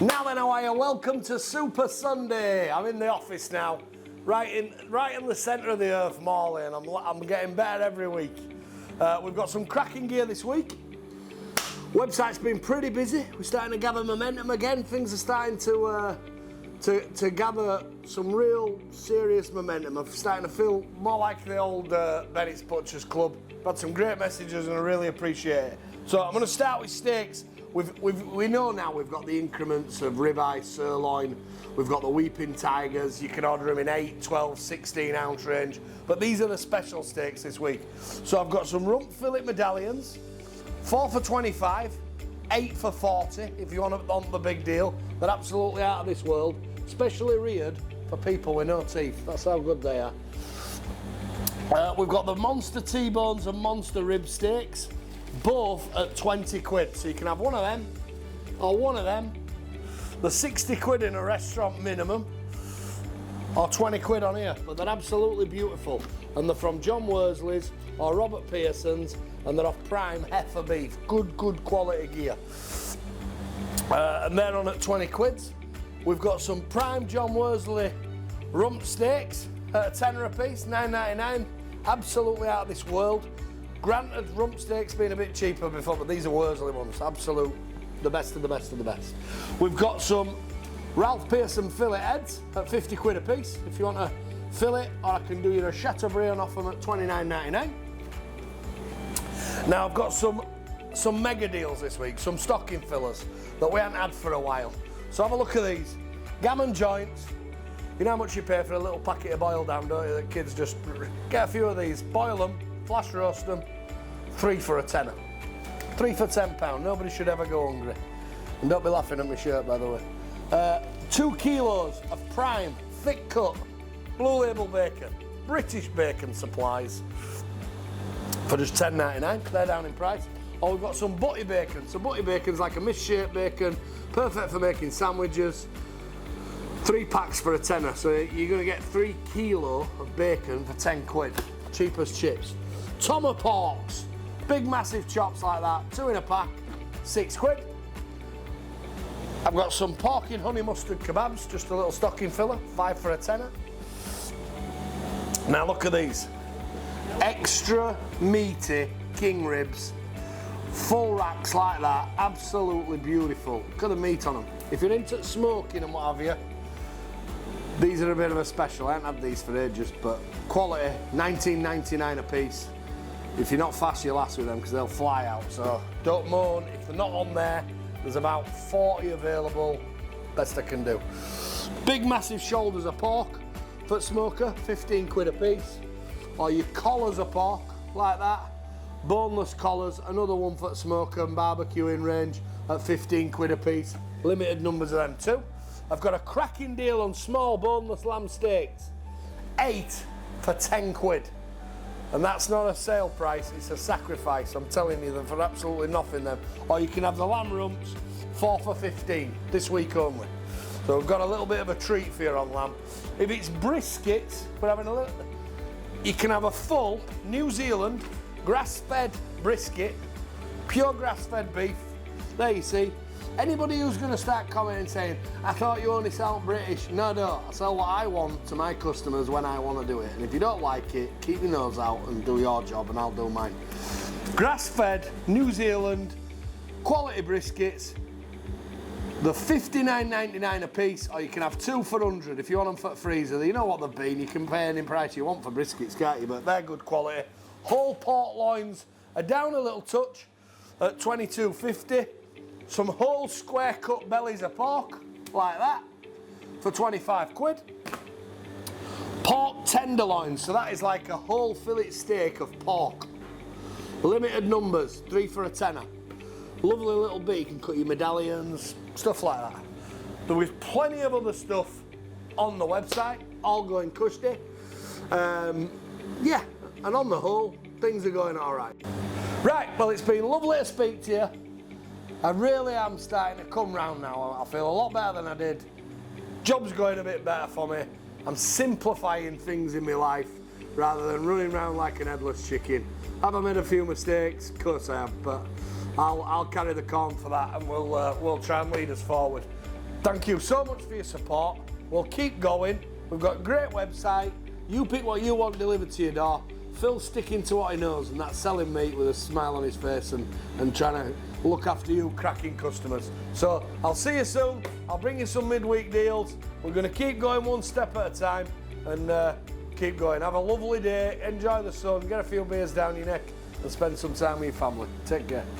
Now then, how are you? Welcome to Super Sunday. I'm in the office now, right in the centre of the earth, Morley, and I'm getting better every week. We've got some cracking gear this week. Website's been pretty busy. We're starting to gather momentum again. Things are starting to gather some real serious momentum. I'm starting to feel more like the old Bennett's Butchers Club. I've had some great messages and I really appreciate it. So I'm going to start with steaks. We know now we've got the increments of ribeye, sirloin, we've got the weeping tigers. You can order them in 8, 12, 16 ounce range, but these are the special steaks this week. So I've got some rump fillet medallions, 4 for 25, 8 for 40 if you want the big deal. They're absolutely out of this world, specially reared for people with no teeth. That's how good they are. We've got the monster T-bones and monster rib steaks, both at 20 quid, so you can have one of them or one of them. They're 60 quid in a restaurant minimum, or 20 quid on here, but they're absolutely beautiful, and they're from John Worsley's or Robert Pearson's, and they're off prime heifer beef. Good quality gear, and they're on at 20 quid. We've got some prime John Worsley rump steaks at a tenner a piece, $9.99, absolutely out of this world. Granted, rump steaks been a bit cheaper before, but these are Worsley ones, absolute, the best of the best of the best. We've got some Ralph Pearson fillet heads at 50 quid a piece. If you want a fillet, or I can do you a Chateaubriand off them at $29.99. Now I've got some mega deals this week, some stocking fillers that we haven't had for a while. So have a look at these. Gammon Joints. You know how much you pay for a little packet of boiled down, don't you? The kids just get a few of these, boil them, flash roast them, 3 for a tenner. 3 for £10. Nobody should ever go hungry. And don't be laughing at my shirt, by the way. 2 kilos of prime, thick cut, blue label bacon, British bacon supplies for just $10.99. They're down in price. Or we've got some Butty bacon. So Butty bacon's like a misshaped bacon, perfect for making sandwiches. 3 packs for a tenner. So you're going to get 3 kilo of bacon for 10 quid. Cheap as chips. Tomaporks, big massive chops like that, 2 in a pack, 6 quid. I've got some pork in honey mustard kebabs, just a little stocking filler, 5 for a tenner. Now look at these, extra meaty king ribs, full racks like that, absolutely beautiful. Look at the meat on them. If you're into smoking and what have you, these are a bit of a special. I haven't had these for ages, but quality, $19.99 a piece. If you're not fast, you'll last with them because they'll fly out. So don't moan if they're not on there. There's about 40 available. Best I can do. Big massive shoulders of pork for smoker, 15 quid a piece. Or your collars of pork like that. Boneless collars, another one for smoker and barbecuing range at 15 quid a piece. Limited numbers of them too. I've got a cracking deal on small boneless lamb steaks. 8 for 10 quid. And that's not a sale price, it's a sacrifice. I'm telling you, they're for absolutely nothing then. Or you can have the Lamb Rumps, 4 for 15, this week only. So we've got a little bit of a treat for you on lamb. If it's briskets, we're having a little, you can have a full New Zealand grass-fed brisket, pure grass-fed beef. There you see. Anybody who's going to start commenting saying, I thought you only sound British. No, I sell what I want to my customers when I want to do it. And if you don't like it, keep your nose out and do your job and I'll do mine. Grass-fed, New Zealand, quality briskets. They're $59.99 a piece, or you can have 2 for 100 if you want them for the freezer. You know what they've been, you can pay any price you want for briskets, can't you? But they're good quality. Whole pork loins are down a little touch at $22.50. Some whole square cut bellies of pork, like that, for 25 quid. Pork tenderloins, so that is like a whole fillet steak of pork. Limited numbers, 3 for a tenner. Lovely little bit, you can cut your medallions, stuff like that. There is plenty of other stuff on the website, all going cushy. Yeah, and on the whole, things are going all right. Right, well, it's been lovely to speak to you. I really am starting to come round now. I feel a lot better than I did. Job's going a bit better for me. I'm simplifying things in my life rather than running around like an headless chicken. Have I made a few mistakes? Of course I have, but I'll carry the corn for that, and we'll try and lead us forward. Thank you so much for your support. We'll keep going. We've got a great website. You pick what you want delivered to your door. Phil's sticking to what he knows, and that's selling meat with a smile on his face and trying to look after you cracking customers. So I'll see you soon. I'll bring you some midweek deals. We're going to keep going one step at a time and keep going. Have a lovely day. Enjoy the sun. Get a few beers down your neck and spend some time with your family. Take care.